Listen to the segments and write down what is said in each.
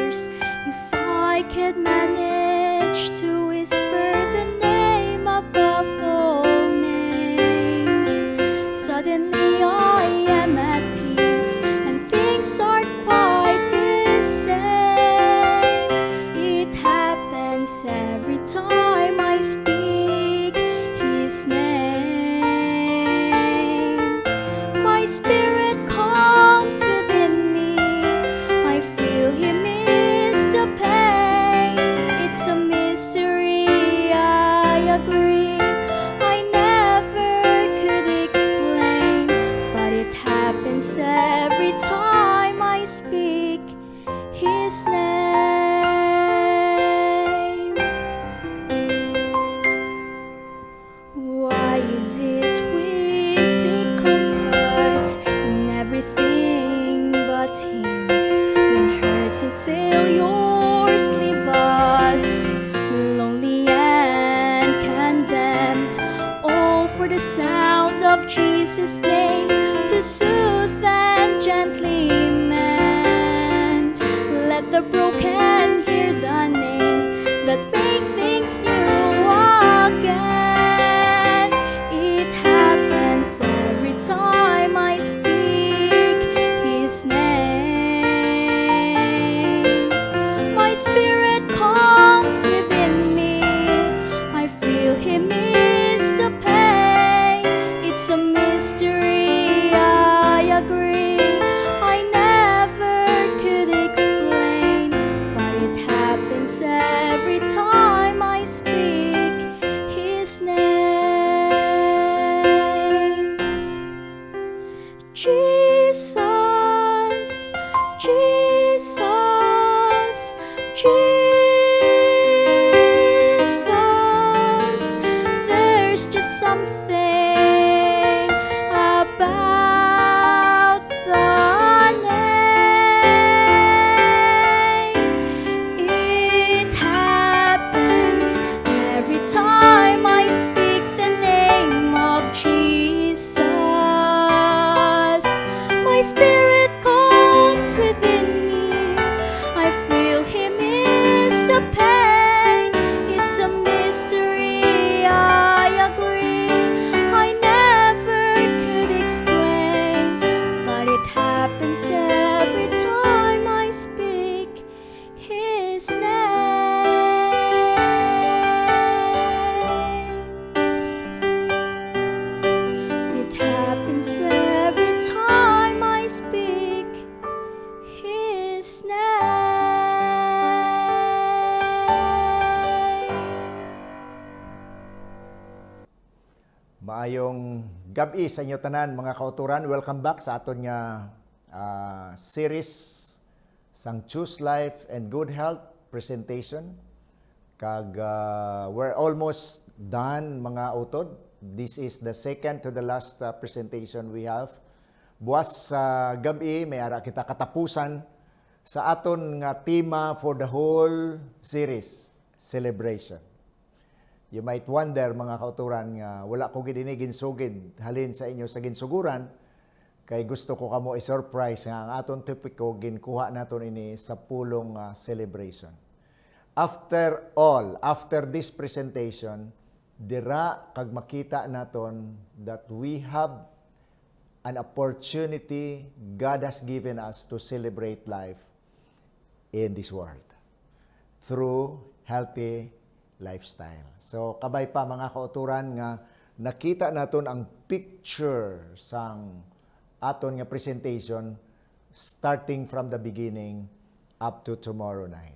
yours. If I could manage to whisper the name above all names, suddenly I am at peace and things aren't quite the same. It happens every time I speak His name. My spirit calms within me. I feel Him ease the pain. It's a mystery, I agree. I never could explain, but it happens every time I speak His name. Why is it we seek comfort in everything but Him, when hurts and failures leave us lonely and condemned? All for the sound of Jesus' name to soothe and gently mend. Let the broken hear the name that make things new again. It happens every time I speak His name. My spirit calms within me. I feel Him ease the pain. It's a mystery, I agree. I never could explain, but it happens every time I speak His name. Jesus, Jesus, Jesus. There's just something about the name. It happens every time I speak the name of Jesus. My spirit calms within me. I feel Him ease the pain. It's a mystery, I agree. I never could explain, but it happens every time I speak His name. It happens every time I speak His name. Maayong gabi sa inyo tanan mga kauturan. Welcome back sa aton nga series sang Choose Life and Good Health presentation. Kag we're almost done mga utod. This is the second to the last presentation we have. Buwas sa gabi may ara kita katapusan sa aton nga tema for the whole series, celebration. You might wonder mga kauturan nga wala ko gid ini ginsugid halin sa inyo sa ginsuguran kay gusto ko kamo i-surprise nga ang aton topiko ginkuha naton ini sa pulong celebration. After all, after this presentation, dira kag makita naton that we have an opportunity God has given us to celebrate life in this world through healthy lifestyle. So kabay pa mga kauturan nga nakita naton ang picture sang aton nga presentation starting from the beginning up to tomorrow night.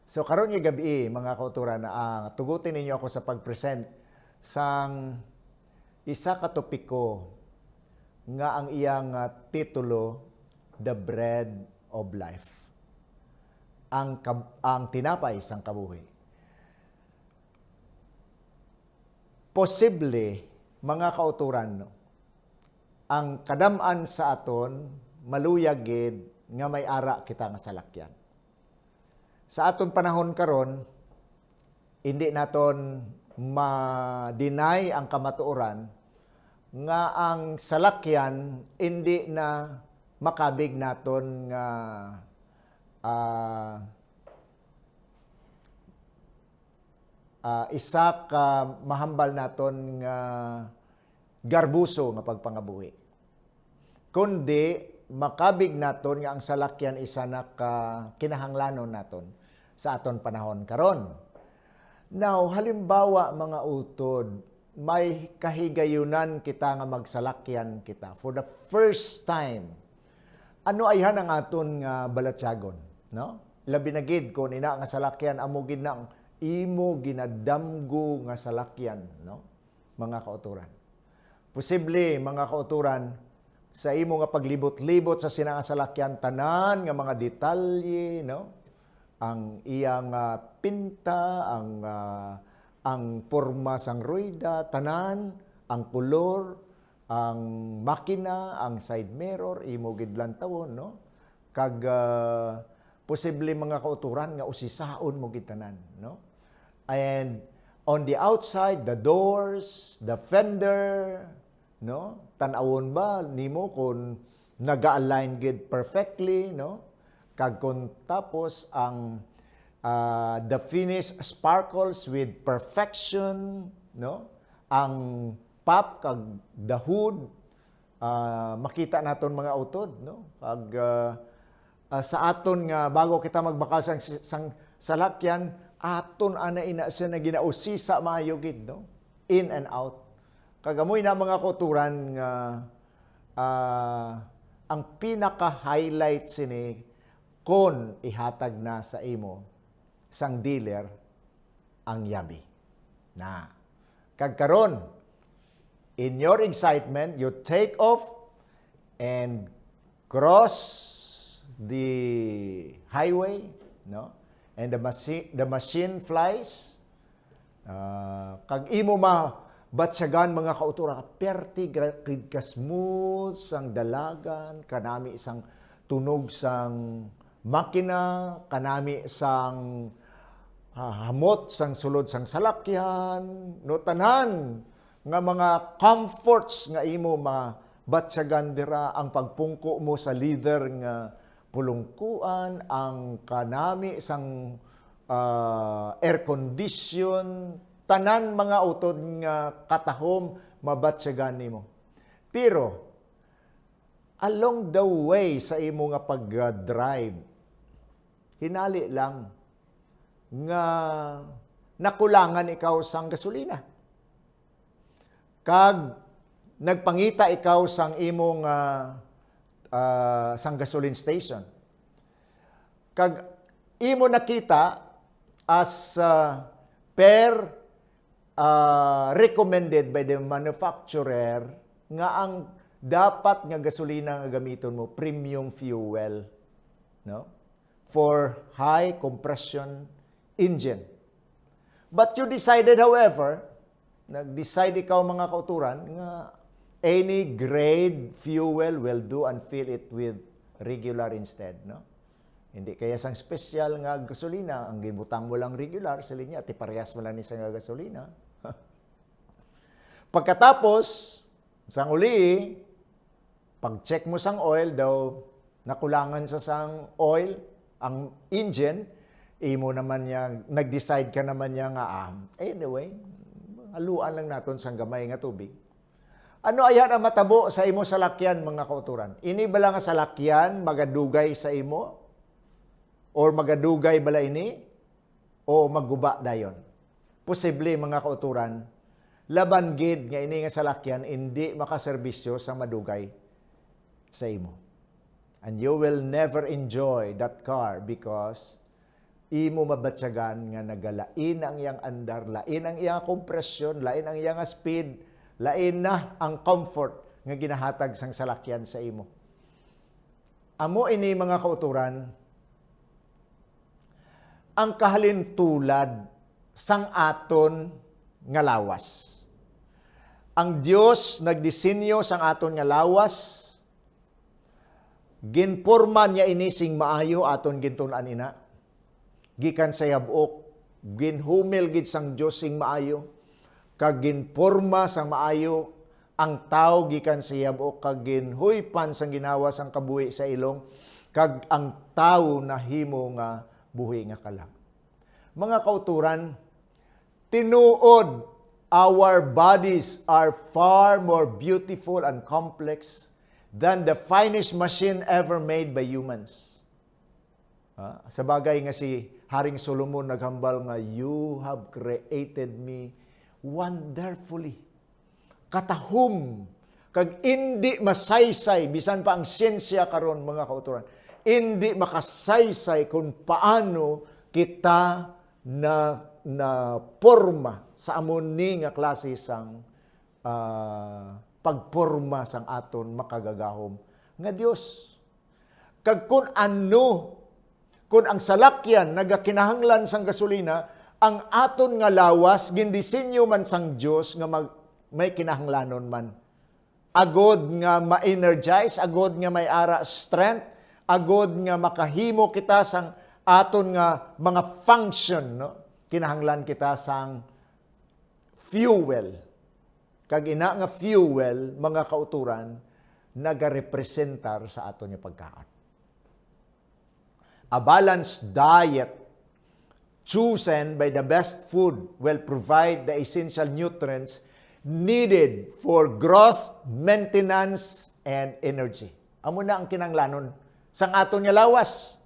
So karon nga gabi mga kauturan tugutin ninyo ako sa pag-present sang isa ka topiko nga ang iyang titulo, The Bread of Life. Ang tinapay sang kabuhi. Posible, mga kauturan, ang kadam-an sa aton, maluyag gid nga may ara kita nga salakyan. Sa aton panahon karon, hindi naton ma-deny ang kamatuoran nga ang salakyan hindi na makabig naton nga isa ka mahambal naton nga garbuso nga pagpangabuhi. Kundi makabig naton nga ang salakyan isa na ka kinahanglanon naton sa aton panahon karon. Now, halimbawa mga utod, may kahigayunan kita nga magsalakyan kita for the first time. Ano ayhan ang aton nga balatyagon, no? Labi na gid kon ina nga salakyan amo gid na imo ginadamgo nga salakyan, no? Mga kauturan. Posible mga kauturan sa imo nga paglibot-libot sa sinanga salakyan tanan nga mga detalye, no? Ang iyang pinta, ang porma sang rueda, tanan, ang kulor, ang makina, ang side mirror, imo gid lantawon, no? Kag posible mga kauturan nga usisaon mo gid tanan, no? And on the outside, the doors, the fender, no? Tan-awon ba nimo kung naga-align gid perfectly, no? Kag kung tapos ang the finish sparkles with perfection, no? Ang pop kag the hood makita naton mga utod, no? Kag sa aton nga bago kita magbakal sang salakyan, aton ana ina siya na ginausisa maayo gid, no? In and out. Kagamoy na mga kauturan nga ang pinaka-highlight sini kon ihatag na sa imo sang dealer ang yabi. Na kagkaron in your excitement you take off and cross the highway, no? And the machine flies. Kag imo batsyagan mga kautura ka perti ka smooth sang dalagan, kanami isang tunog sang makina, kanami sang hamot sang sulod sang salakyan, no tanan nga mga comforts nga imo batsyagan dira, ang pagpungko mo sa leather nga pulungkuan, ang kanami sang air condition, tanan mga utod nga katahom mabatsyagan nimo. Pero along the way sa imo nga pag-drive, hinali lang nga nakulangan ikaw sang gasolina. Kag nagpangita ikaw sang imong sang gasoline station. Kag imo nakita as per recommended by the manufacturer nga ang dapat nga gasolina nga gamiton mo premium fuel, no? For high compression engine. But you decided, however, nag-decide ikaw mga kauturan nga any grade fuel will do and fill it with regular instead, no? Hindi kaya sang special nga gasolina, ang gibutang mo lang regular sa linya, ti parehas mo lang ni nga gasolina. Pagkatapos, sang uli, pag-check mo sang oil daw, nakulangan sa sang oil, ang engine, imo naman niya, nag-decide ka naman niya nga, anyway, haluan lang naton sang gamay nga tubig. Ano ayan ang matabo sa imo salakyan, mga kauturan? Ini bala nga salakyan, magadugay sa imo? Or magadugay bala ini? O magguba dayon? Posible, mga kauturan, laban gid nga ini nga salakyan, hindi makaserbisyo sa madugay sa imo. And you will never enjoy that car because imo mabatsyagan nga nagalain ang iyang andar, lain ang iyang kompresyon, lain ang iyang speed, lain na ang comfort nga ginahatag sang salakyan sa imo. Amo ini mga kauturan, ang kahalintulad sang aton nga lawas. Ang Dios nagdisenyo sang aton nga lawas, ginporma niya ini sing maayo aton gintun-an ina. Gikan sa yabok, ginhumil gid sang Dios sing maayo, kag ginporma sang maayo ang tao gikan sa yabok, kag ginhuypan sang ginawa sang kabuhi sa ilong, kag ang tao nahimo nga buhi nga kalag. Mga kauturan, tinuod, our bodies are far more beautiful and complex than the finest machine ever made by humans. Sa bagay nga si Haring Solomon naghambal nga, you have created me wonderfully. Katahom, kag hindi masaysay, bisan pa ang siyensya karon mga kauturan, hindi makasaysay kung paano kita na porma sa amon ni nga klase sang pagporma sang aton makagagahom nga Dios. Kag kung ang salakyan nagakinahanglan sang gasolina, ang aton nga lawas gindisenyo man sang Dios nga may kinahanglanon man. Agod nga ma-energize, agod nga may ara strength, agod nga makahimo kita sang aton nga mga function, no? Kinahanglan kita sang fuel. Kag ina nga fuel, mga kauturan, nagarepresentar sa aton nga pagkaon. A balanced diet chosen by the best food will provide the essential nutrients needed for growth, maintenance, and energy. Amo na ang kinahanglanon sang aton nga lawas.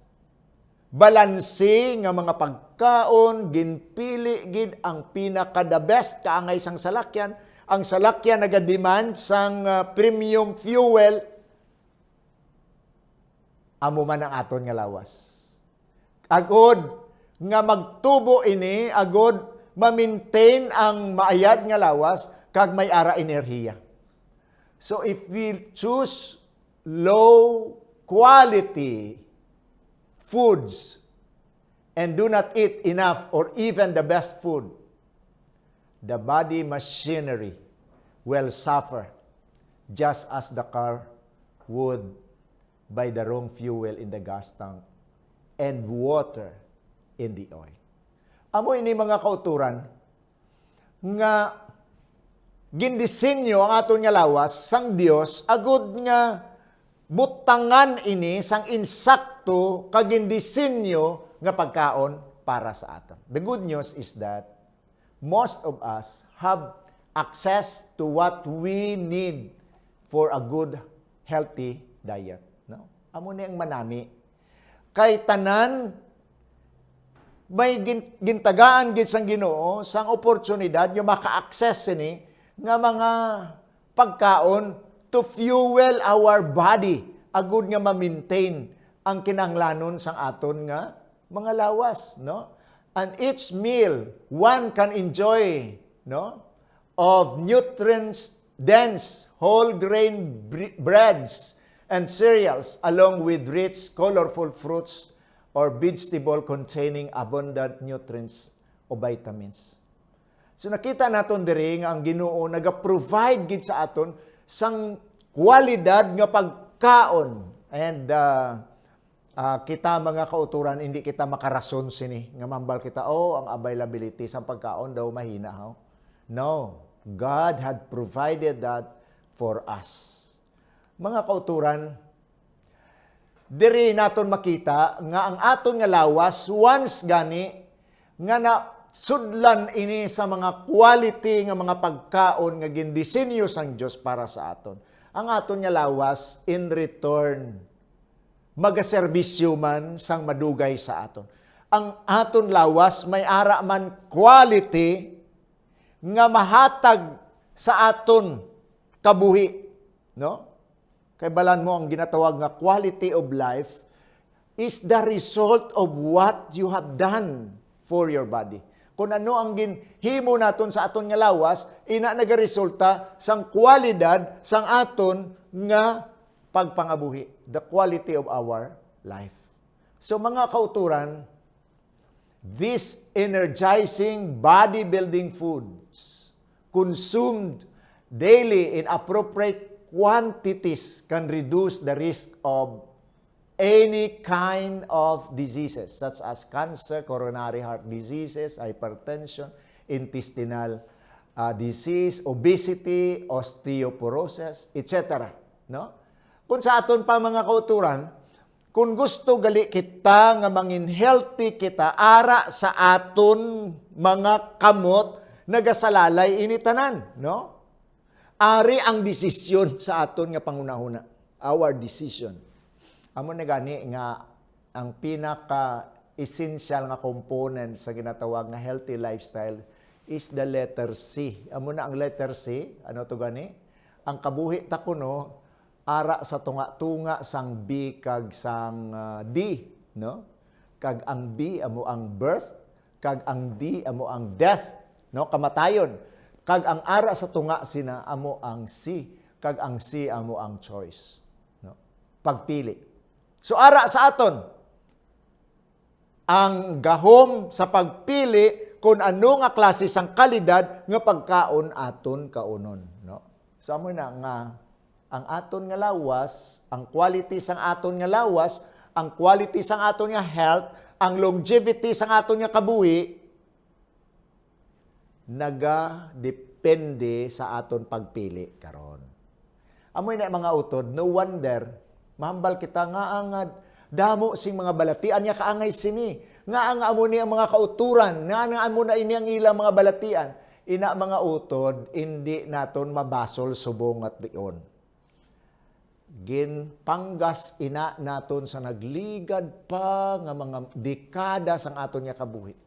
Balanse nga mga pagkaon, ginpili gid ang pinaka-the best kaangay sang salakyan. Ang salakyan nagademand sang premium fuel, amo man ang aton nga lawas. Agod nga magtubo ini, agod ma-maintain ang maayad nga lawas, kag may ara enerhiya. So if we choose low quality foods and do not eat enough or even the best food, the body machinery will suffer just as the car would by the wrong fuel in the gas tank and water in the oil. Amo ini mga kauturan nga gindisenyo ang aton nga lawas sang Dios agud nga butangan ini sang insakto kag gindisenyo nga pagkaon para sa aton. The good news is that most of us have access to what we need for a good, healthy diet. No? Amo ni ang manami. Kay tanan, may gintagaan gid sang Ginoo sang oportunidad yung maka-access ni nga mga pagkaon to fuel our body agud nga ma-maintain ang kinahanglanon sang aton nga mga lawas, no? And each meal one can enjoy, no, of nutrients dense whole grain breads and cereals along with rich colorful fruits or vegetable containing abundant nutrients o vitamins. So nakita naton diri nga ang Ginoo naga-provide gid sa aton sang kwalidad nga pagkaon. And kita mga kauturan hindi kita makarason sini nga mambal kita ang availability sa pagkaon daw mahina ha. No, God had provided that for us. Mga kauturan, diri naton makita nga ang aton nga lawas once gani nga na sudlan ini sa mga quality nga mga pagkaon nga gindisenyo sang Dios para sa aton. Ang aton nga lawas in return magaserbisyo man sang madugay sa aton. Ang aton lawas may ara man quality nga mahatag sa aton kabuhi, no? Kay balan mo ang ginatawag nga quality of life is the result of what you have done for your body. Kung ano ang ginhimo naton sa aton nga lawas, ina nagaresulta sang kwalidad sang aton nga pagpangabuhi, the quality of our life. So mga kauturan, these energizing bodybuilding foods consumed daily in appropriate quantities can reduce the risk of any kind of diseases such as cancer, coronary heart diseases, hypertension, intestinal disease, obesity, osteoporosis, etc. No? Kung sa aton pa mga kauturan, kung gusto gali kita nga mangin healthy kita, ara sa aton mga kamot, nagasalalay initanan, no? Ari ang desisyon sa aton nga pangunahuna. Our decision. Amo na gani nga ang pinaka-essential nga component sa ginatawag nga healthy lifestyle is the letter C. Amo na ang letter C, ano to gani? Ang kabuhi ta kuno ara sa tunga-tunga sang B kag sang D, no? Kag ang B amo ang birth, kag ang D amo ang death, no? Kamatayon. Kag ang ara sa tunga sina amo ang C, kag ang C amo ang choice, no? Pagpili. So ara sa aton ang gahom sa pagpili kung ano nga klase sang kalidad nga pagkaon aton kaunon, no? So amo na nga ang aton nga lawas, ang quality sang aton nga lawas, ang quality sang aton nga health, ang longevity sang aton nga kabuhi naga-depende sa aton pagpili karon. Amoy na mga utod, no wonder mahambal kita nga angad damo sing mga balatian nya kaangay sini. Nga ang amo ni ang mga kauturan, nga amo na ini ang ilang mga balatian. Ina mga utod, hindi naton mabasol subong at dion. Ginpanggas ina naton sa nagligad pa nga mga dekada sang aton nga kabuhi.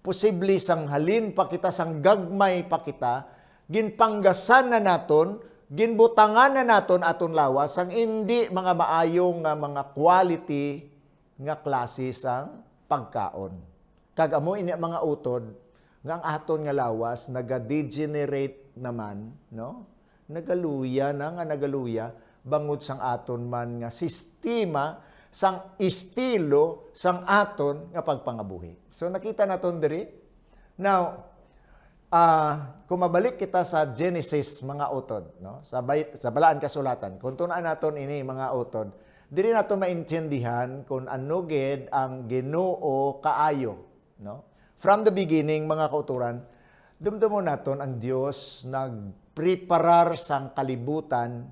Posible sang halin pa kita, sang gagmay pa kita, ginpanggasan na naton, ginbutangan na naton aton lawas sang hindi mga maayong nga mga quality nga klase sang pagkaon. Kag amo ini mga utod nga ang aton nga lawas naga-degenerate naman, no? Nagaluya na nga nagaluya bangod sang aton man nga sistema sang estilo sang aton nga pagpangabuhi. So nakita naton diri. Now, kung mabalik kita sa Genesis mga utod, no? Sa balaan kasulatan, kung tunaan naton ini mga utod, diri nato maintindihan kung ano gid ang Ginoo kaayo, no? From the beginning mga kauturan, dumdumon naton ang Dios nagpreparar sang kalibutan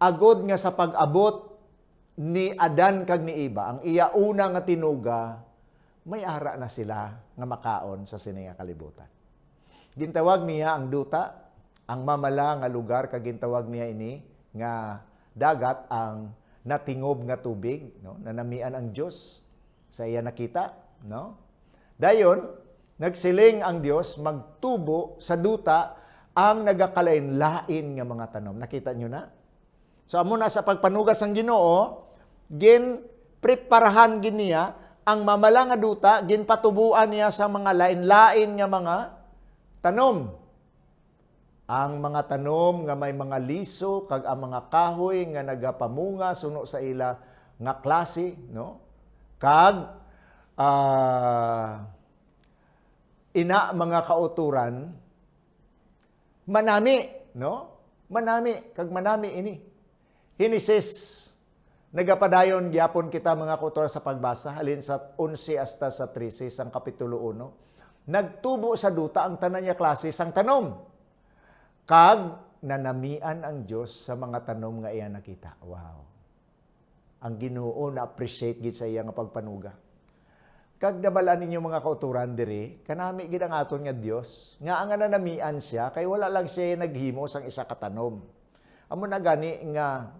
agod nga sa pag-abot ni Adan kag ni Eva, ang iya una nga tinuga, may ara na sila nga makaon sa sini nga kalibutan. Gintawag niya ang duta, ang mamala nga lugar, kag gintawag niya ini nga dagat, ang natingob nga tubig, no? Nanamian ang Dios sa iya nakita, no? Dayon, nagsiling ang Dios magtubo sa duta ang nagakalain-lain nga mga tanom. Nakita nyo na? So amo na sa pagpanugas ng Ginoo, preparahan gin niya ang mamala nga duta, ginpatubuan niya sa mga lain-lain nga mga tanom. Ang mga tanom nga may mga liso, kag ang mga kahoy nga nagapamunga suno sa ila nga klase, no? Kag ina mga kauturan manami, no? Manami, kag manami ini. Hinisis, nagapadayon gyapon kita mga kauturan sa pagbasa, halin sa 11 hasta sa 13 sang kapitulo 1. Nagtubo sa duta ang tanan niya klase sang tanom. Kag nanamian ang Dios sa mga tanom nga iya nakita. Wow. Ang Ginoo na-appreciate gid sa iya nga pagpanuga. Kag nabalaan ninyo mga kauturan diri, kanami gid ang aton nga Dios, nga ang nanamian siya kay wala lang siya naghimo sang isa ka tanom. Amo na gani nga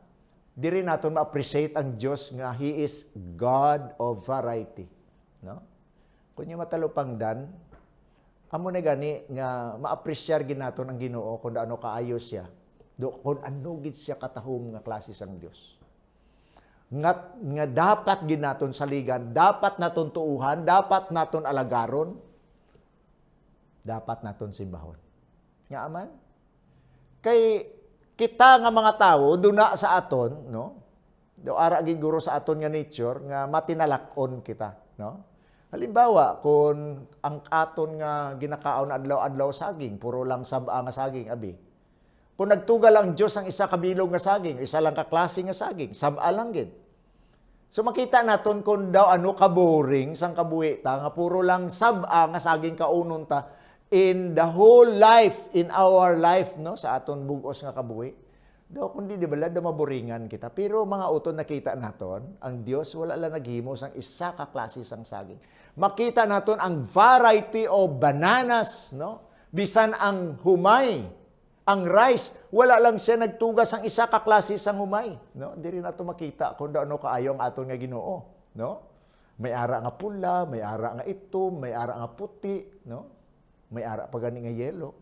diri naton ma-appreciate ang Dios nga He is God of variety, no? Kunya matalupang dan, amo na gani nga ma-appreciate gid naton ang Ginoo kung ano kaayo siya. Kung ano gid siya katahom nga klase sang Dios. Nga dapat gid naton saligan, dapat naton tuuhan, dapat naton alagaron, dapat naton simbahon. Nga aman? Kay kita nga mga tao duna sa aton, no? Do ara gid guro sa aton nga nature nga matinalak-on kita, no? Halimbawa, kung ang aton nga ginakaon adlaw-adlaw saging, puro lang saba nga saging abi. Kung nagtugal ang Dios ang isa ka bilog nga saging, isa lang ka klase nga saging, saba lang gid. So makita naton kung daw ano ka boring sang kabuhi ta nga puro lang saba nga saging kaunon ta in the whole life, in our life, no, sa aton bugos nga kabuhi. Daw kundi di balad na maboringan kita. Pero mga utod nakita naton, ang Dios wala lang naghimo sang isa ka klase sang saging. Makita naton ang variety of bananas, no? Bisan ang humay, ang rice, wala lang siya nagtugas ang isa ka klase sang humay, no? Diri nato makita kung ano kaayo ang aton nga Ginoo, no? May ara nga pula, may ara nga itom, may ara nga puti, no? May ara pa gani nga yelo.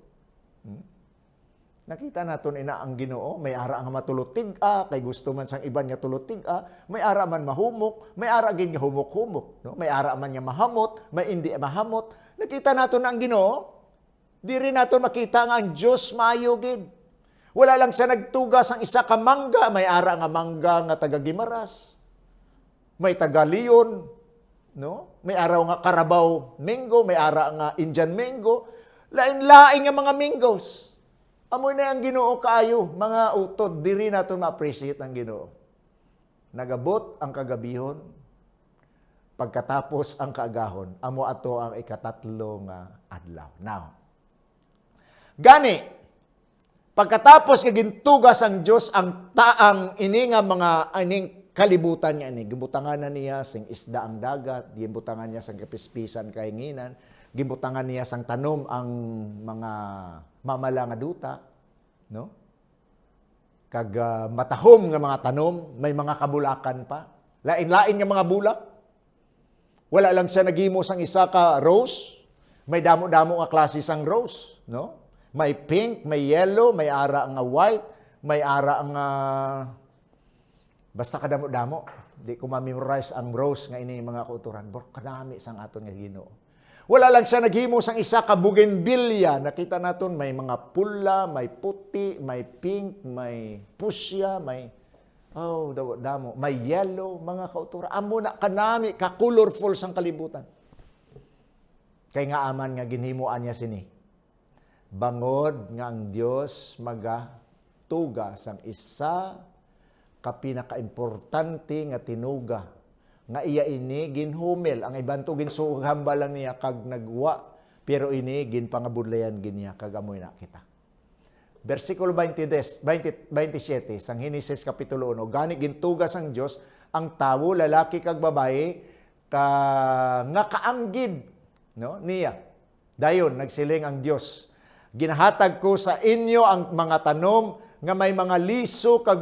Nakita naton ina ang Ginoo, may ara nga matulutig-a, kay gusto man sang iban nga tulutig-a, may ara man mahumok, may ara gid nga humok-humok, no? May ara man nga mahamot, may indi mahamot. Nakita naton ang Ginoo, diri naton makita nga ang Dios maayo gid. Wala lang siya nagtugas ang isa ka mangga, may ara nga mangga nga taga Gimaras, may taga Leon, no? May araw nga Carabao mango, may ara nga Indian mango, lain-lain nga mga mangoes. Amoy na ang Ginoo kaayo, mga utod, diri naton ma-appreciate ang Ginoo. Nagabot ang kagabihon, pagkatapos ang kaagahon, amo ato ang ikatatlo nga adlaw. Now, gani, pagkatapos nga gintugas ang Dios ang taang ini nga mga ining kalibutan niya ini, gibutangan na niya sing isda ang dagat, gibutangan niya sang kapispisan kahinginan, gibutangan niya sang tanom ang mga mamala nga duta, no? Kag matahom nga mga tanom, may mga kabulakan pa. Lain-lain nga mga bulak. Wala lang siya naghimo sang isa ka rose, may damo-damo nga klase sang rose, no? May pink, may yellow, may ara nga white, may ara nga basta kadamo-damo. Di ko ma-memorize ang rose nga ini mga kauturan. Kadami sang aton nga Ginoo. Wala lang siya naghimo sang isa ka bougainvillea. Nakita naton may mga pula, may puti, may pink, may fuchsia, may damo, may yellow, mga kautura. Amo na kanami ka colorful sang kalibutan. Kay nga aman nga ginhimuan niya sini. Bangod nga ang Dios magatuga sang isa ka pinakaimportante nga tinuga nga iya ini ginhumel ang iban to ginsuhamba lang niya kag nagwa pero ini ginpangabudlayan ginya kag amoy na kita. Versikulo 27 sang Henesis kapitulo 1, gani gintugas ang Dios ang tawo lalaki kag babae nga kaanggid, no, niya. Dayon nagsiling ang Dios, ginahatag ko sa inyo ang mga tanom nga may mga liso kag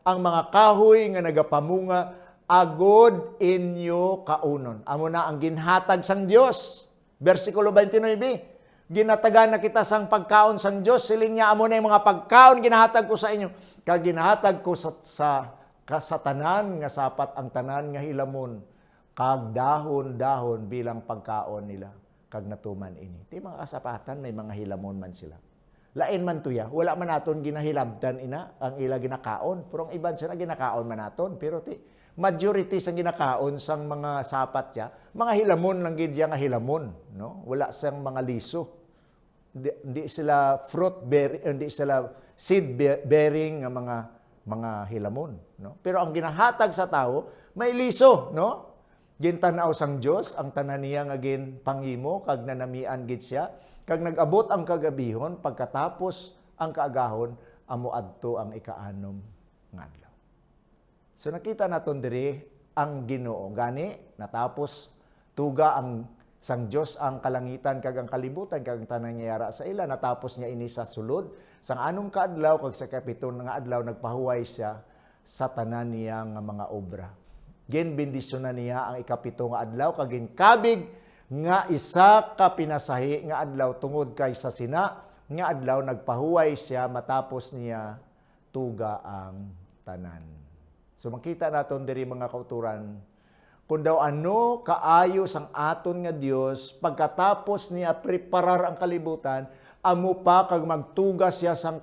ang mga kahoy nga nagapamunga agod inyo kaunon. Amo na ang ginhatag sang Dios. Versikulo 29. Ginatagan na kita sang pagkaon sang Dios. Siling niya, amo na yung mga pagkaon ginahatag ko sa inyo. Kag ginahatag ko sa tanan nga sapat ang tanan nga hilamon. Kag dahon-dahon bilang pagkaon nila. Kag natuman ini. Ti mga kasapatan may mga hilamon man sila. Lain man tuya. Wala man naton ginahilabtan ina ang ila ginakaon. Pero ang iban sila ginakaon man naton. Pero majority sang ginakaon sang mga sapat ya, mga hilamon lang gid nga hilamon, no? Wala sang mga liso. Hindi sila fruit bearing, hindi sila seed bearing nga mga hilamon, no? Pero ang ginahatag sa tao may liso, no? Gintanaw sang Dios ang tanan niya nga gin panghimo kag nanamian gid siya, kag nag-abot ang kagabihon pagkatapos ang kaagahon amo adto ang ikaanom nga adlaw. So nakita naton diri ang Ginoo gani natapos tuga ang sang Dios ang kalangitan kag ang kalibutan kag tanang nangyayara sa ila, natapos niya ini sa sulod sang anom ka adlaw kag sa kapiton nga adlaw nagpahuway siya sa tanan niya nga mga obra. Ginbendisyonan niya ang ikapito nga adlaw kag ginkabig nga isa ka pinasahi nga adlaw tungod kay sa sina nga adlaw nagpahuway siya matapos niya tuga ang tanan. So makita naton diri mga kauturan, kung daw ano kaayo sang aton nga Dios pagkatapos niya preparar ang kalibutan, amo pa kag magtugas siya sang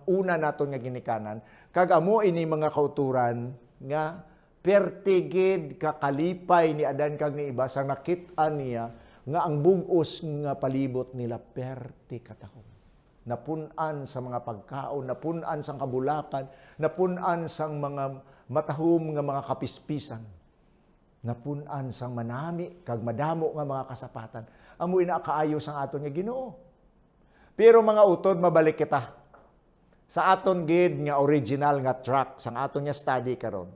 una naton nga ginikanan, kag amo ini mga kauturan nga pertigid kakalipay ni Adan kag ni iba sang nakit-an niya nga ang bug-os nga palibot nila perti katahom. Napunan sa mga pagkaon, napunan sa kabulakan, napunan sa mga matahom nga mga kapispisan, napunan sa manami, kag madamo nga mga kasapatan. Amo ina kaayo sang aton nga Ginoo. Pero mga utod, mabalik kita sa aton gid nga original nga track sang aton nga study karon.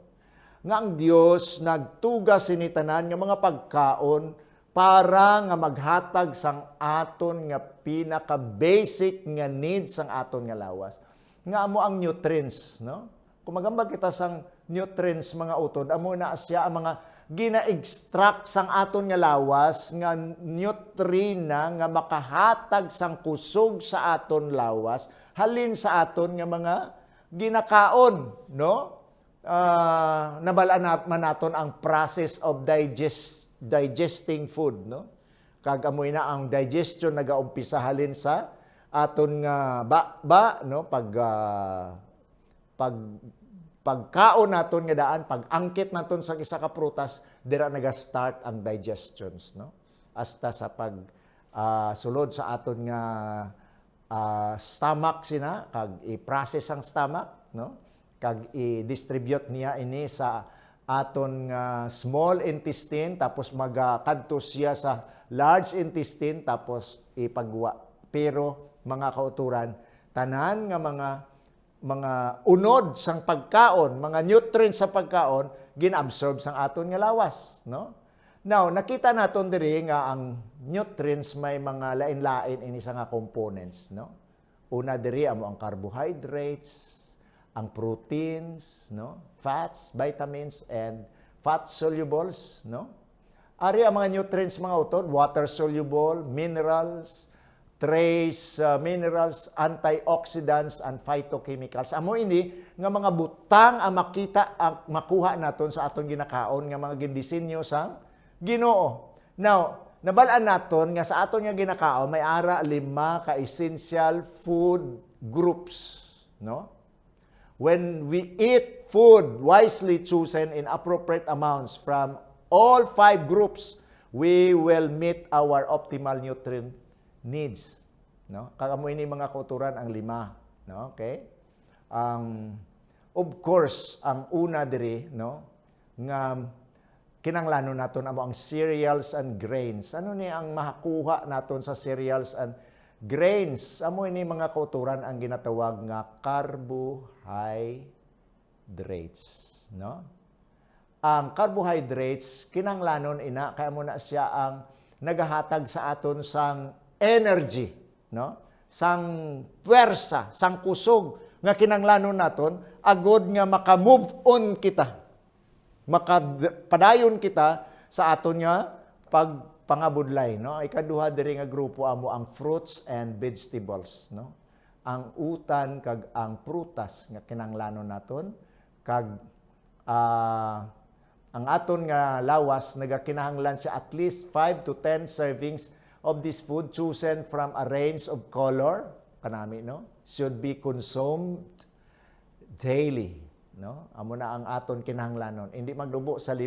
Nga ang Dios nagtugas ini tanan nga mga pagkaon para nga maghatag sang aton nga pinaka basic nga needs sang aton nga lawas. Nga amo ang nutrients, no? Kung magambag kita sang nutrients mga utod, amo na siya ang mga gina-extract sang aton nga lawas nga nutrina nga makahatag sang kusog sa aton lawas halin sa aton nga mga ginakaon, no? Nabalaan man naton ang process of digesting food, no? Kag amoy na ang digestion nagaumpisa halin sa aton nga no, pagkaon naton nga daan, pag-angkit naton sa isa ka prutas, dira naga-start ang digestions, no? Hasta sa sulod sa aton nga stomach sina, kag i-process ang stomach, no? Kag i-distribute niya ini sa aton nga small intestine, tapos magkadto siya sa large intestine, tapos ipagwa. Pero mga kauturan, tanan nga mga unod sang pagkaon, mga nutrients sa pagkaon, ginabsorb sang aton nga lawas, no? Now, nakita naton diri nga ang nutrients may mga lain-lain ini sa nga components, no? Una diri amo ang carbohydrates, ang proteins, no? Fats, vitamins, and fat solubles, no? Ari ang mga nutrients mga utod, water soluble, minerals, trace minerals, antioxidants, and phytochemicals. Amo ini nga mga butang ang makita, ang makuha naton sa atong ginakaon nga mga gindisenyo sang Ginoo. Now, nabalaan naton nga sa aton nga ginakaon may ara 5 ka essential food groups, no? When we eat food wisely chosen in appropriate amounts from all 5 groups, we will meet our optimal nutrient needs, no? Kagamo ini mga kauturan ang 5, no? Okay? Of course, ang una diri, no, nga kinanglanon naton amo ang cereals and grains. Ano ni ang makuha naton sa cereals and grains? Amo ini mga kauturan ang ginatawag nga carbohydrates, no? Ang carbohydrates kinanglanon ina kay amo na siya ang nagahatag sa aton sang energy, no? Sang puwersa, sang kusog nga kinanglanon naton agod nga maka-move on kita. Makapadayon kita sa aton nga pagpangabudlay, no? Ikaduha diri nga grupo amo ang fruits and vegetables, no? Ang utan kag ang prutas nga kinanglanon naton kag ang aton nga lawas nagakinahanglan sa at least 5 to 10 servings of this food chosen from a range of color kanami, no? Should be consumed daily, no? Amo na ang aton kinahanglanon. Hindi magdubo sa 5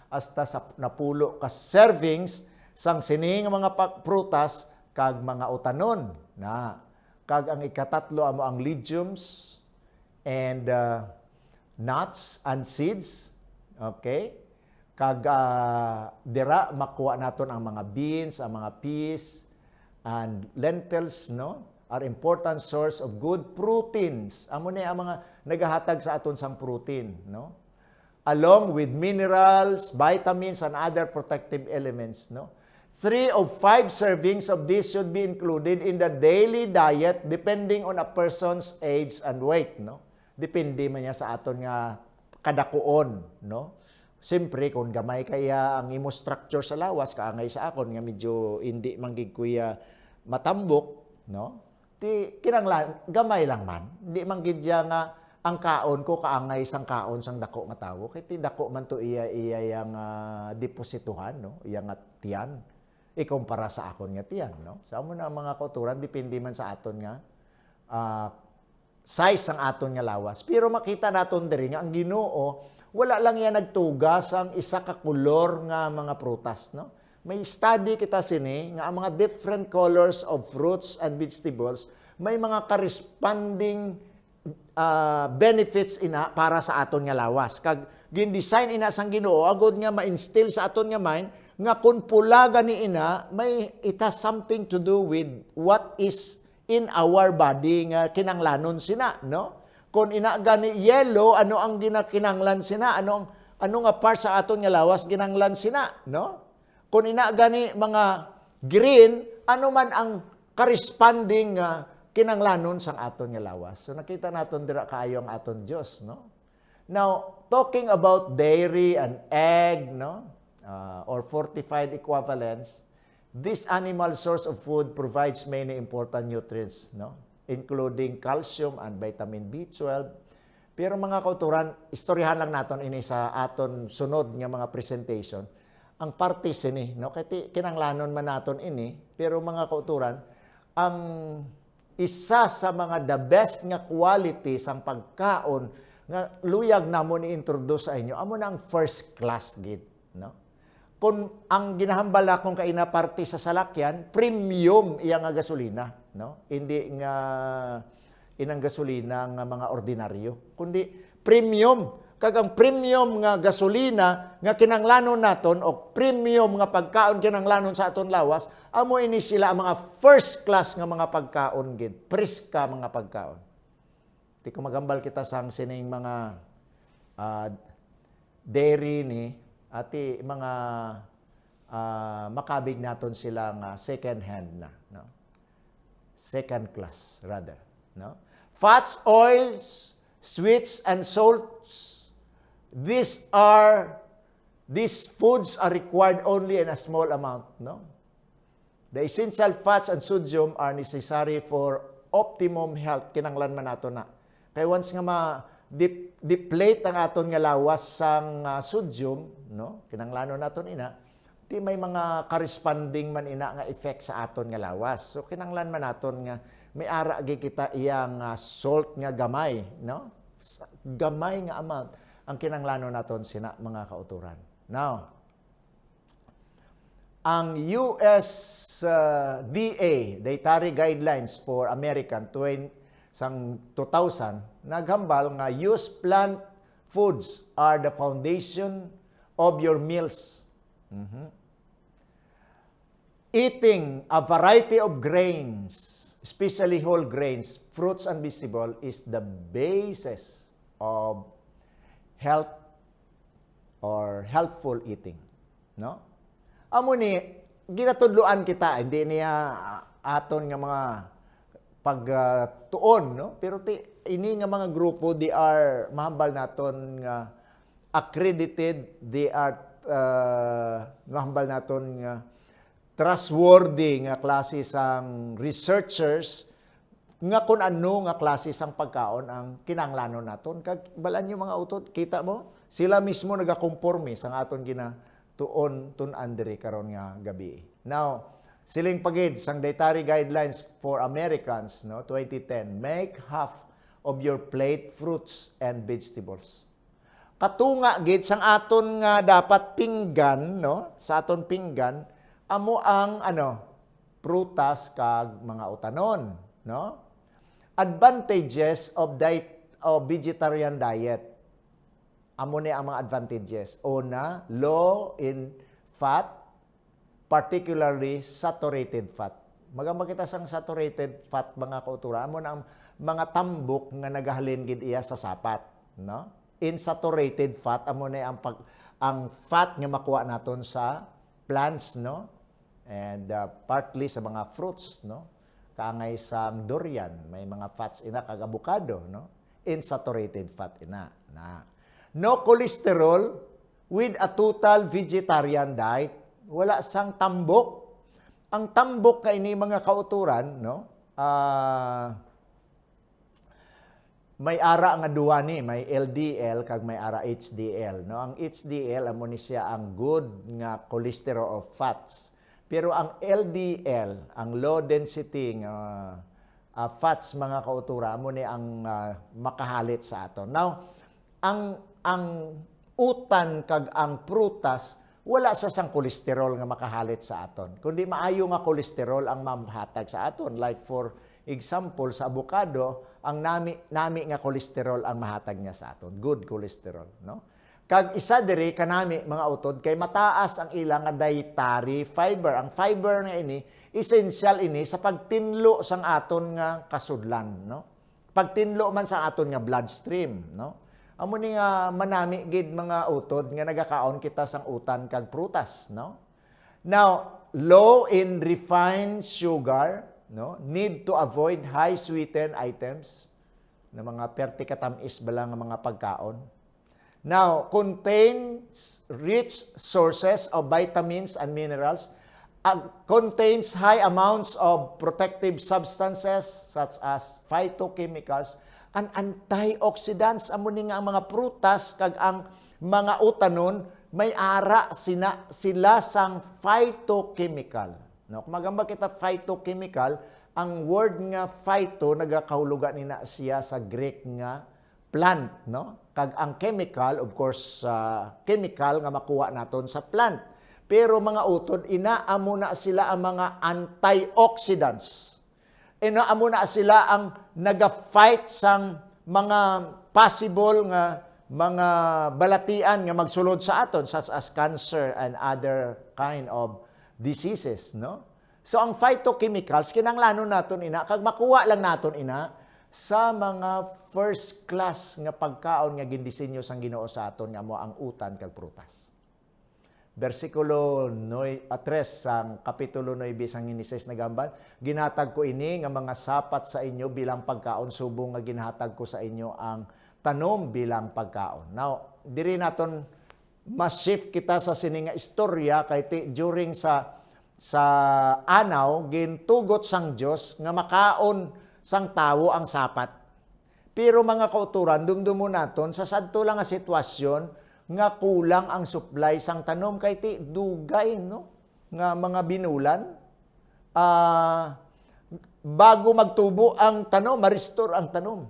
hasta sa napulo ka servings sang sining mga prutas kag mga utanon na. Kag ang ikatatlo amo ang legumes and nuts and seeds. Okay? Kag dira makuha naton ang mga beans, ang mga peas and lentils, no? Are important source of good proteins. Amo ni ang mga nagahatag sa aton sang protein, no? Along with minerals, vitamins, and other protective elements, no? 3 of 5 servings of this should be included in the daily diet depending on a person's age and weight, no? Depende man niya sa aton nga kadakuon, no? Siyempre, kung gamay kaya ang imo structure sa lawas, kaangay sa akon, nga medyo hindi manggig kuya matambok, no? Ti kinanglan gamay lang man. Hindi manggid diya nga ang kaon ko kaangay sang kaon sang dako nga tawo. Kay ti dako man to iya yang deposituhan, no? Iya nga tiyan. Ikumpara sa akon nga tiyan, no? Sa amo na mga kauturan depende man sa aton nga size sang aton nga lawas. Pero makita naton diri nga ang Ginoo wala lang yan nagtugas ang isa ka kulor nga mga prutas, no? May study kita sini nga ang mga different colors of fruits and vegetables may mga corresponding benefits ina para sa aton nga lawas. Kag gin-design ina sang Ginoo agud nga ma-instill sa aton nga mind nga kun pula gani ina may it has something to do with what is in our body nga kinanglanon sina, no? Kung ina gani yellow, ano ang ginakinanglan sina? Ano nga part sa aton nga lawas ginanglan sina, no? Kung ina gani mga green, ano man ang corresponding kinanglanon sang aton nga lawas. So nakita naton dira kaayo ang aton Dios, no? Now, talking about dairy and egg, no? Or fortified equivalents, this animal source of food provides many important nutrients, no? Including calcium and vitamin B12. Pero mga kauturan, istoryahan lang naton ini sa aton sunod nga mga presentation. Ang parties ini, no? Kaya kinanglanon man naton ini, pero mga kauturan, ang isa sa mga the best nga qualities ang pagkaon nga luyag na mo ni-introduce sa inyo, amo na ang first class gid, no? Kung ang ginahambal akong kaina party sa salakyan, premium iya nga gasolina, no? Hindi nga inang gasolina nga mga ordinaryo, kundi premium. Kag ang premium nga gasolina nga kinanglanon naton o premium nga pagkaon kinanglanon sa aton lawas, amo ini sila ang mga first class nga mga pagkaon gid, priska mga pagkaon. Di ko magambal kita sang sining mga dairy ni ati mga makabig naton sila nga second hand na, no? Second class rather, no? Fats, oils, sweets and salts, these foods are required only in a small amount, no? The essential fats and sodium are necessary for optimum health. Kinanglan man nato na. Kaya once nga ma-deplete ang aton nga lawas sang sodium, no? Kinanglanon naton ina, di may mga corresponding man ina nga effect sa aton nga lawas. So kinanglan man naton nga may ara gi kita iyang salt nga gamay, no? Gamay nga amount ang kinanglanon naton sina mga kauturan. Now, ang USDA, Dietary Guidelines for American sang 2000, naghambal nga use plant foods are the foundation of your meals. Eating a variety of grains, especially whole grains, fruits and vegetables is the basis of health or healthful eating, no? Amo ni ginatudloan kita, hindi niya aton nga mga pagtuon, no? Pero ini nga mga grupo, they are mahambal naton nga accredited, they are mahambal naton nga trustworthy nga klase sang researchers nga kun ano nga klase sang pagkaon ang kinanglanon naton. Kag balan yung mga utot, kita mo, sila mismo nagakomporme sang aton ginatuon tun-an diri karon nga gabi. Now, siling pagid sang Dietary Guidelines for Americans, no, 2010, make half of your plate fruits and vegetables. Katunga gid sang aton nga dapat pinggan, no, sa aton pinggan amo ang prutas kag mga utanon, no? Advantages of vegetarian diet. Amo ni ang mga advantages. Una, low in fat, particularly saturated fat. Magamba kita sang saturated fat mga kautura, amo na ang mga tambok nga nagahalin gid iya sa sapat, no? Insaturated fat amo na ang fat nga makuha naton sa plants, no? And partly sa mga fruits, no? Kaangay sang durian, may mga fats ina kag avocado, no? Insaturated fat ina. Na. No cholesterol with a total vegetarian diet. Wala sang tambok. Ang tambok kay ini mga kauturan, no? May ara nga duwa ni, may LDL kag may ara HDL, no? Ang HDL amo ni siya ang good nga cholesterol of fats. Pero ang LDL, ang low density fats mga kautura mo ni ang makahalit sa aton. Now, ang utan kag ang prutas wala sa sang kolesterol nga makahalit sa aton. Kundi maayo nga kolesterol ang mamhatag sa aton. Like for example sa avocado, ang nami nga kolesterol ang mahatag niya sa aton. Good cholesterol, no? Kag isa diri kanami mga utod kay mataas ang ilang nga dietary fiber. Ang fiber nga ini essential ini sa pagtinlo sang aton nga kasudlan, no? Pagtinlo man sa aton nga bloodstream, no? Amo ni nga manami gid mga utod nga nagakaon kita sang utan kag prutas, no? Now, low in refined sugar, no? Need to avoid high sweetened items na mga pertikatamis bala nga mga pagkaon. Now, contains rich sources of vitamins and minerals, contains high amounts of protective substances such as phytochemicals and antioxidants. Amo ni nga ang mga prutas kag ang mga utanon may ara sila sang phytochemical. No, kung magamba kita phytochemical, ang word nga phyto nagakahulugan nina siya sa Greek nga plant, no? Kag ang chemical, of course, chemical nga makuha naton sa plant. Pero mga utod, inaamo na sila ang mga antioxidants. Inaamo na sila ang naga-fight sang mga possible nga mga balatian nga magsulod sa aton, such as cancer and other kind of diseases, no? So ang phytochemicals kinahanglanon naton ina kag makuha lang naton ina sa mga first class nga pagkaon nga gindisenyo sang Ginoo sa aton nga mo ang utan kag prutas. Versikulo 3 sang kapitulo 9 sang Genesis nagambal, ginhatag ko ini nga mga sapat sa inyo bilang pagkaon, subong nga ginhatag ko sa inyo ang tanom bilang pagkaon. Now, diri naton mas shift kita sa sini nga istorya kay during sa anaw gintugot sang Dios nga makaon sang tawo ang sapat. Pero mga kauturan, dumdumo naton sa sadto lang nga sitwasyon nga kulang ang supply sang tanom kay ti dugay, no? Nga mga binulan bago magtubo ang tanom, ma-restore ang tanom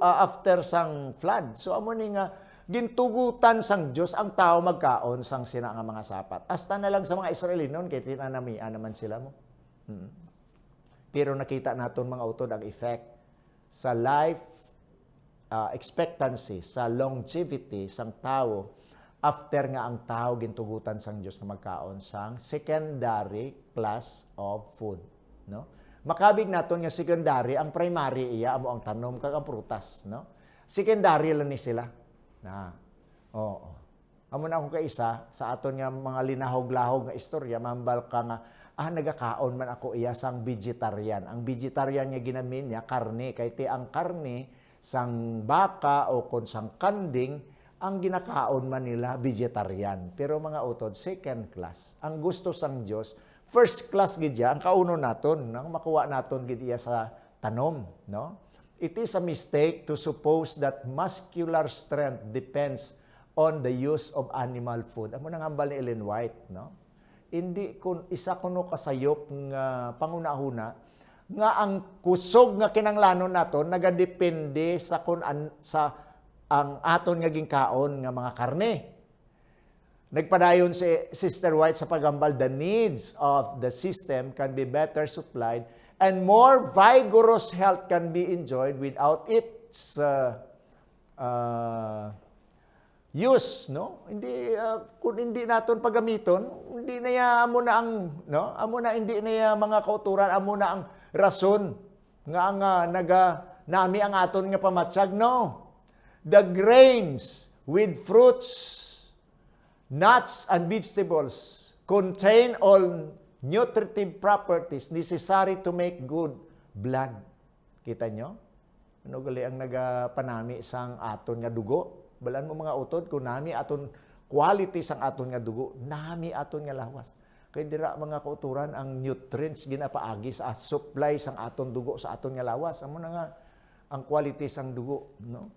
after sang flood. So amo ni nga gintugutan sang Dios ang tao magkaon sang sina nga mga sapat. Hasta na lang sa mga Israelinon kay tinanamian naman sila mo. Pero nakita naton mga utod ang effect sa life expectancy, sa longevity sang tao after nga ang tao gintugutan sang Dios nga magkaon sang secondary class of food, no? Makabig naton nga secondary, ang primary iya amo ang tanom kag ang prutas, no? Secondary lang ni sila. Oo. Amo na akong kaisa sa aton nga mga linahog-lahog nga istorya, mambal ka nga nagakaon man ako iya sang vegetarian. Ang vegetarian nga ginamin niya karne, kay ti ang karne sang baka o kon sang kanding ang ginakaon man nila vegetarian. Pero mga utod, second class. Ang gusto sang Dios, first class gid ang kauno naton, nang makuha naton gid iya sa tanom, no? It is a mistake to suppose that muscular strength depends on the use of animal food. Amo nang hambal ni Ellen White, no? Hindi kun isa kuno kasayop nga pangunahuna nga ang kusog nga kinanglanon naton nagadepende sa ang aton nga gingkaon nga mga karne. Nagpadayon si Sister White sa pagambal, the needs of the system can be better supplied and more vigorous health can be enjoyed without its use, no? Hindi kung hindi naton pagamiton, hindi na ya amo na ang, no? Amo na hindi na ya mga kauturan, amo na ang rason nga ang nami ang aton nga pamatsag, no? The grains with fruits, nuts and vegetables contain all nutritive properties necessary to make good blood. Kita nyo? Ano gali ang nagapanami sang aton nga dugo? Balan mo mga utod, kung nami aton quality sang aton nga dugo, nami aton nga lawas. Kaya dira mga kauturan, ang nutrients ginapaagi sa supply sang aton dugo sa aton nga lawas. Amo na nga ang quality sang dugo, no?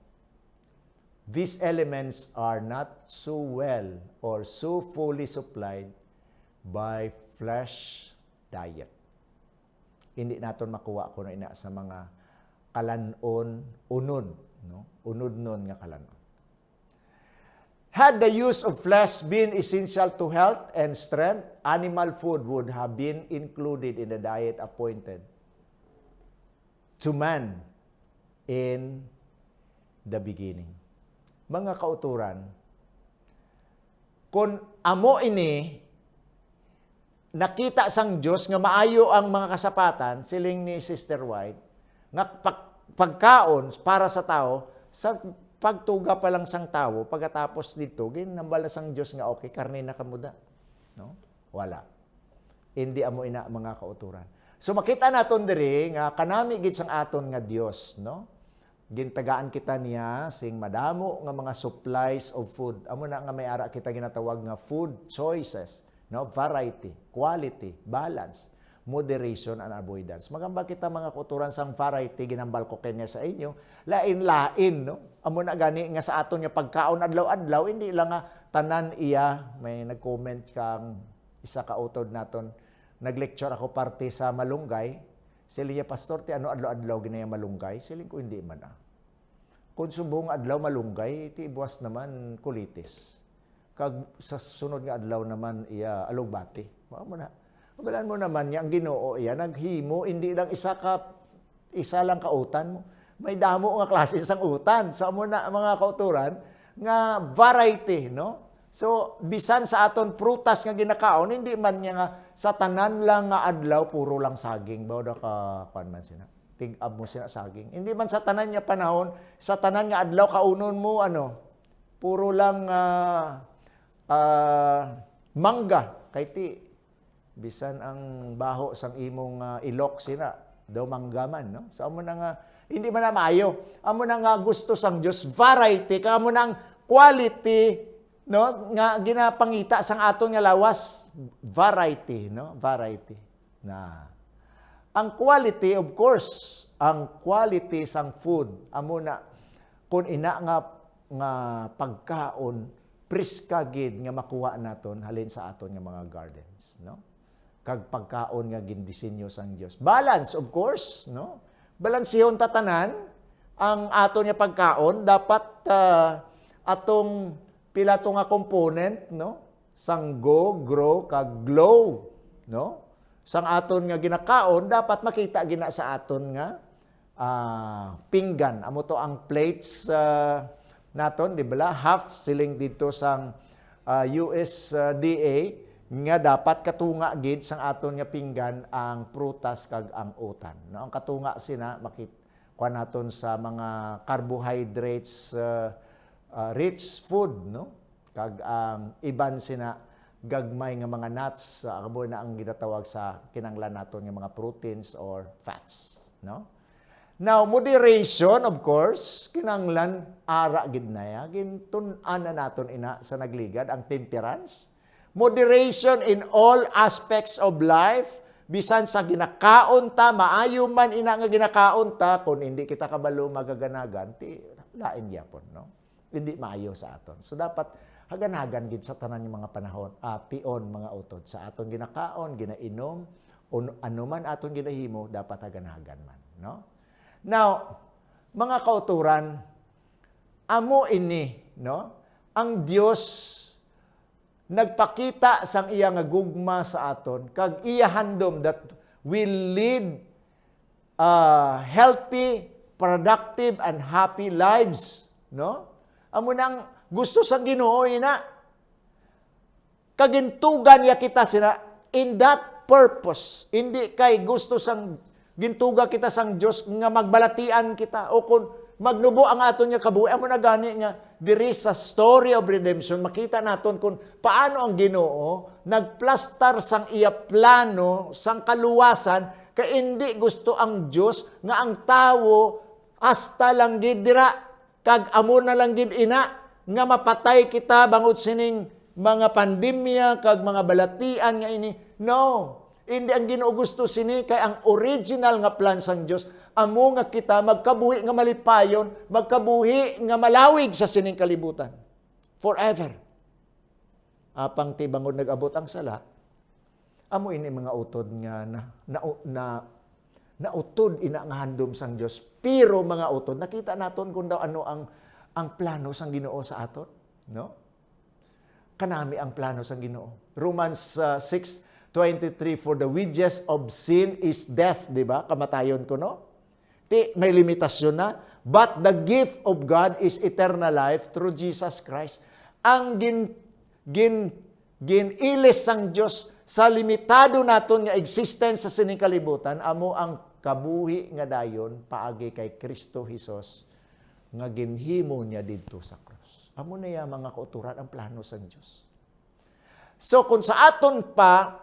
These elements are not so well or so fully supplied by flesh diet. Hindi naton makuha ko na ina sa mga kalanon, unod, no? Unod nun nga kalanon. Had the use of flesh been essential to health and strength, animal food would have been included in the diet appointed to man in the beginning. Mga kauturan, Kung amo ini, nakita sang Diyos nga maayo ang mga kasapatan, siling ni Sister White, nga pagkaon para sa tao, sa pagtuga pa lang sang tao, pagkatapos dito, ginambal na sang Diyos nga, okay, karne na kamuda. No? Wala. Hindi amo ina mga kauturan. So makita naton diri nga kanami gid sang aton nga Dios, no? Gintagaan kita niya sing madamo nga mga supplies of food. Amo na nga may ara kita ginatawag nga food choices, no? Variety, quality, balance, moderation and avoidance. Magamba kita mga kauturan sang variety ginambal ko kanya sa inyo, lain-lain, no? Amo na gani nga sa aton nga pagkaon adlaw-adlaw, hindi lang nga tanan iya. May nag-comment kang isa ka utod naton, nag-lecture ako parte sa malunggay. Sili niya, Pastor, ti ano adlaw-adlaw ginaya malunggay? Siling ko hindi man Kung subong adlaw malunggay, ti ibuwas naman kulitis. Kag sa sunod nga adlaw naman iya alugbati. Mo na. Balaan mo naman niya, ang Ginoo iya naghimo, hindi lang isa lang kautan mo. May damo nga klase sang utan. Sa mo na mga kauturan nga variety, no? So, bisan sa aton prutas nga ginakaon, hindi man niya nga sa tanan lang nga adlaw, puro lang saging. Bawda ka, kuan man sina, tig-ab mo sina saging. Hindi man sa tanan niya panahon, sa tanan nga adlaw, kaunon mo, puro lang mangga. Kay ti, bisan ang baho sang imong ilok sina, daw mangga man, no? So, amo na nga, hindi man na maayo. Amo na nga gusto sang Diyos, variety, kamo nang quality, no, nga ginapangita sang aton nga lawas, variety, no, variety. Na ang quality, of course, ang quality sang food amo na kun ina nga pagkaon priska gid nga makuha naton halin sa aton nga mga gardens, no, kag pagkaon nga gindisenyo sang Dios. Balance, of course, no, balansihon tatanan ang aton nga pagkaon, dapat atong pila to nga component, no? Sang go, grow, kag glow, no? Sang aton nga ginakaon, dapat makita gina sa aton nga pinggan. Amo to ang plates naton, di ba? Half siling dito sang USDA nga dapat katunga gid sang aton nga pinggan ang prutas kag ang utan. No? Ang katunga sina makita kuan naton sa mga carbohydrates, rich food, no? Kag ang iban sina gagmay nga mga nuts, abo na ang ginatawag sa kinanglan naton nga mga proteins or fats, no? Now, moderation, of course, kinanglan ara gid na ya, gintun-an na naton ina sa nagligad ang temperance. Moderation in all aspects of life, bisan sa ginakaon ta, maayo man ina nga ginakaon ta, kung hindi kita kabalo magaganagan, ti lain gyapon, no? Hindi maayo sa aton. So dapat hagan-hagan gid sa tanan ng mga panahon, tion mga utod sa aton ginakaon, ginainom, ano man aton ginahimo, dapat hagan-hagan man, no? Now, mga kauturan, amo ini, no? Ang Dios nagpakita sang iya nga gugma sa aton, kag iya handom that will lead healthy, productive, and happy lives, no? Amo nang gusto sang Ginoo ina. Kagintugan ya kita sina in that purpose. Hindi kay gusto sang gintuga kita sang Dios nga magbalatian kita o kun magnubo ang aton nga kabuhi. Amo na gani nga diri sa story of redemption makita naton kung paano ang Ginoo nagplastar sang iya plano sang kaluwasan kay hindi gusto ang Dios nga ang tawo hasta lang gid dira kag amo na lang gid ina nga mapatay kita bangod sining mga pandemya kag mga balatian nga ini. No, hindi ang Ginoo gusto sini kay ang original nga plan sang Dios amo nga kita magkabuhi nga malipayon, magkabuhi nga malawig sa sining kalibutan forever. Apang ti bangod nag-abot ang sala, amo ini mga utod nga na utod ina nga handom sang Dios. Pero mga utod, nakita naton kung daw ano ang plano sang Ginoo sa aton, no? Kanami ang plano sang Ginoo. Romans 6:23, for the wages of sin is death, di ba? Kamatayon ko, no? May limitasyon na. But the gift of God is eternal life through Jesus Christ. Ang ginilis sang Dios sa limitado naton nga existence sa sining kalibutan, amo ang kabuhi nga dayon paagi kay Kristo Hesus nga ginhimo niya didto sa cross. Amo na ya mga kauturan ang plano sang Dios. So kung sa aton pa,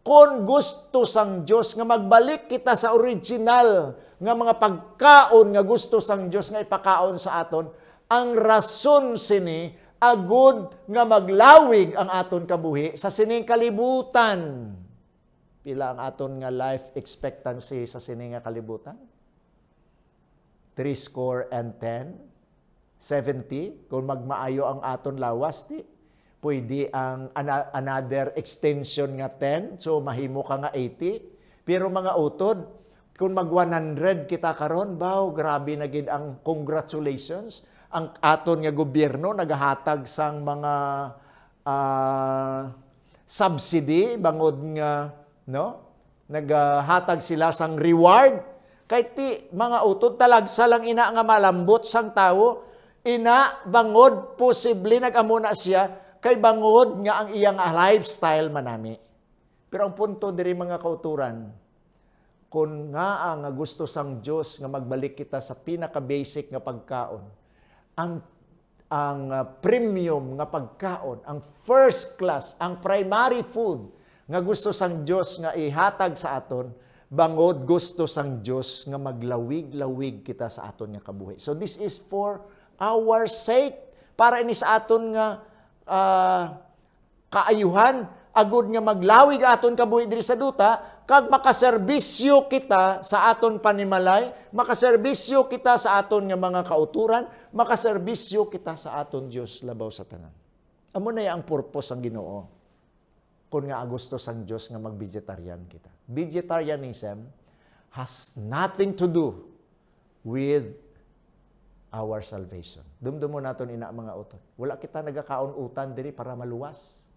kung gusto sang Dios nga magbalik kita sa original nga mga pagkaon nga gusto sang Dios nga ipakaon sa aton, ang rason sini agud nga maglawig ang aton kabuhi sa sining kalibutan. Pila ang aton nga life expectancy sa sining nga kalibutan? 70 kung magmaayo ang aton lawas di. Pwede ang another extension nga 10, so mahimo ka nga 80. Pero mga utod, kung mag 100 kita karon, baw, grabe na gid ang congratulations. Ang aton nga gobyerno nagahatag sang mga subsidy bangod nga nagahatag sila sang reward. Kay ti mga utod talagsa lang ina nga malambot sang tawo, ina bangod posible nagamuna siya kay bangod nga ang iyang lifestyle manami. Pero ang punto diri mga kauturan, kung nga ang gusto sang Dios nga magbalik kita sa pinaka-basic nga pagkaon, ang premium nga pagkaon, ang first class, ang primary food nga gusto sang Dios nga ihatag sa aton, bangod gusto sang Dios nga maglawig-lawig kita sa aton nga kabuhi. So this is for our sake, para ini sa aton nga kaayuhan, agud nga maglawig aton kabuhi diri sa duta, kag makaserbisyo kita sa aton panimalay, makaserbisyo kita sa aton nga mga kauturan, makaserbisyo kita sa aton Dios labaw sa tanan. Amo na ang purpose ang Ginoo. Kung nga gusto sang Dios nga mag-vegetarian kita. Vegetarianism has nothing to do with our salvation. Dumdumo naton ina mga uton. Wala kita nagakaon-utan diri para maluwas.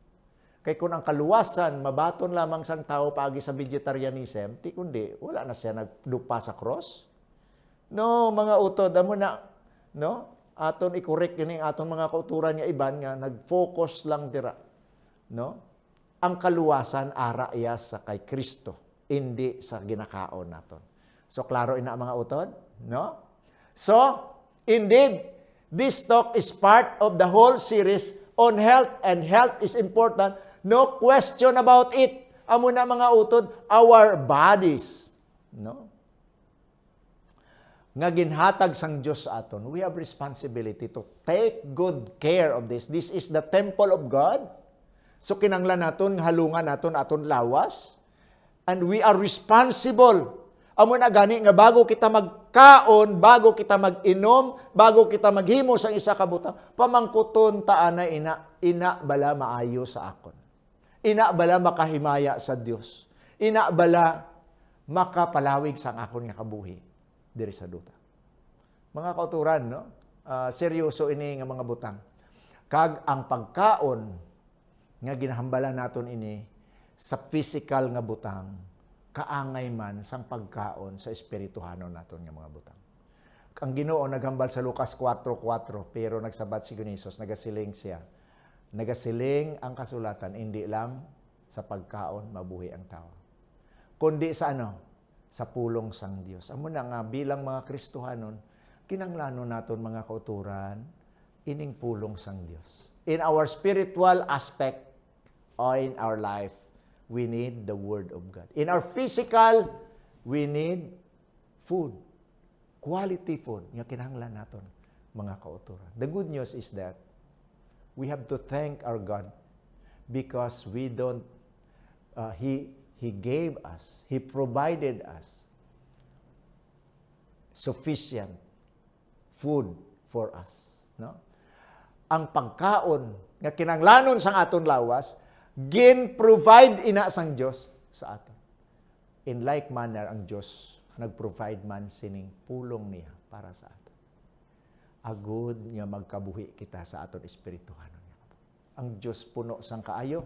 Kay kung ang kaluwasan mabaton lamang sang tao paagi sa vegetarianism, ti kundi wala na siya nagdupa sa cross. No, mga utod, amo na aton i-correct ini aton mga kauturan nga iban nga nag-focus lang dira. Ang kaluwasan ara iya sa kay Kristo, hindi sa ginakaon naton. So klaro ina mga utod, So, indeed, this talk is part of the whole series on health, and health is important. No question about it. Amo na mga utod, our bodies. Nga ginhatag sang Dios sa aton, we have responsibility to take good care of this. This is the temple of God. So kinanglan naton, halungan naton aton lawas. And we are responsible. Amo na gani nga bago kita magkaon, bago kita mag-inom, bago kita maghimo sang isa ka butang, pamangkuton taan na ina bala maayo sa akon. Ina bala makahimaya sa Dios. Ina bala makapalawig sang akon nga kabuhi diri sa duta. Mga kauturan, seryoso ini nga mga butang. Kag ang pagkaon nga ginahambala naton ini sa physical nga butang, kaangay man sang pagkaon sa espirituhanon naton nga mga butang. Ang Ginoo naghambal sa Lucas 4:4, pero nagsabat si Jesus, nagasiling siya. Nagasiling ang kasulatan, hindi lang sa pagkaon mabuhi ang tao, kundi sa sa pulong sang Dios. Amo na nga bilang mga Kristohanon, kinanglanon naton mga kauturan, ining pulong sang Dios. In our spiritual aspect or in our life, we need the Word of God. In our physical, we need food. Quality food. Nga kinahanglan naton mga kauturan. The good news is that we have to thank our God because we don't, He gave us, He provided us sufficient food for us. Ang pagkaon nga kinanglanon sang aton lawas, gin-provide ina sang Dios sa aton. In like manner, ang Dios nag-provide man sining pulong niya para sa aton. Agud nga magkabuhi kita sa aton espirituhanon. Ang Dios puno sang kaayo.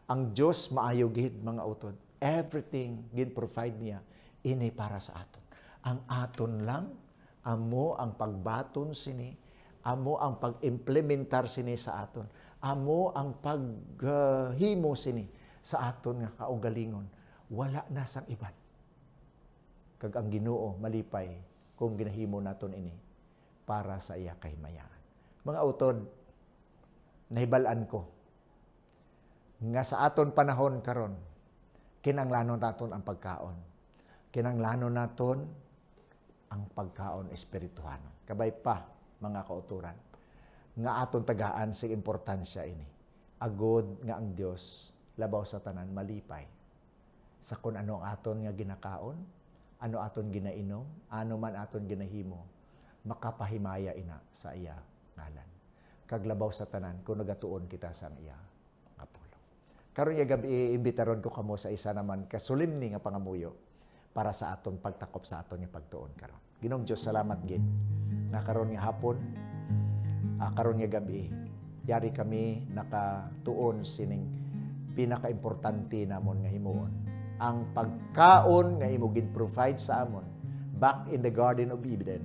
Ang Dios maayo gid mga utod. Everything gin-provide niya ini para sa aton. Ang aton lang, amo ang pagbaton sini, amo ang pag-implementar sini sa aton. amo ang paghimo sini sa aton nga kaugalingon, wala na sang iban. Kag ang Ginoo malipay kung ginahimo naton ini para sa iya kahimayan. Mga utod, nahibalaan ko nga sa aton panahon karon, kinanglanon naton ang pagkaon. Kinanglanon naton ang pagkaon espirituhano. Kabay pa, mga kauturan, nga aton tagaan sa importansya ini. Agod nga ang Dios labaw sa tanan malipay sa kung ano aton nga ginakaon, ano aton ginainom, ano man aton ginahimo, makapahimaya ina sa iya ngalan. Kaglabaw sa tanan kung nagatuon kita sa iya nga pulong. Karon nga gabi iimbitaron ko kamo sa isa naman kasulimni nga pangamuyo para sa aton pagtakop sa aton nga pagtuon karon. Ginoong Dios, salamat gid nga karon nga hapon, karon nga gabi, yari kami nakatuon sining pinaka-importante namon nga himuon. Ang pagkaon nga imo gin-provide sa amon back in the Garden of Eden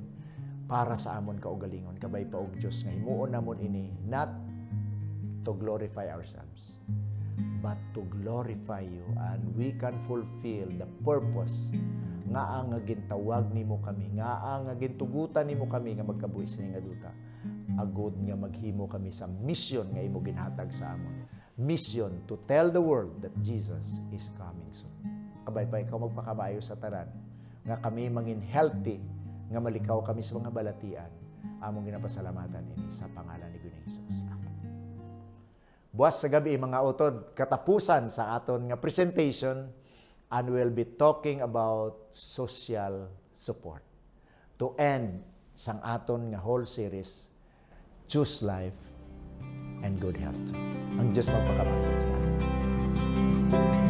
para sa amon kaugalingon. Kabay pa og Dios nga himuon namon ini not to glorify ourselves but to glorify you, and we can fulfill the purpose nga ang gintawag nimo kami, nga ang gintugutan nimo kami nga magkabuhi sa nga duta. Agod nga maghimo kami sa mission nga imo ginhatag sa amon. Mission to tell the world that Jesus is coming soon. Kabay pa ikaw magpakabayo sa tanan nga kami mangin healthy, nga malikaw kami sa mga balatian. Among ginapasalamatan ini sa pangalan ni Jesus. Buwas sa gabi mga utod, katapusan sa aton nga presentation, and we'll be talking about social support. To end sang aton nga whole series, Choose Life and Good Health. Ang Diyos magpakabayo sa atin.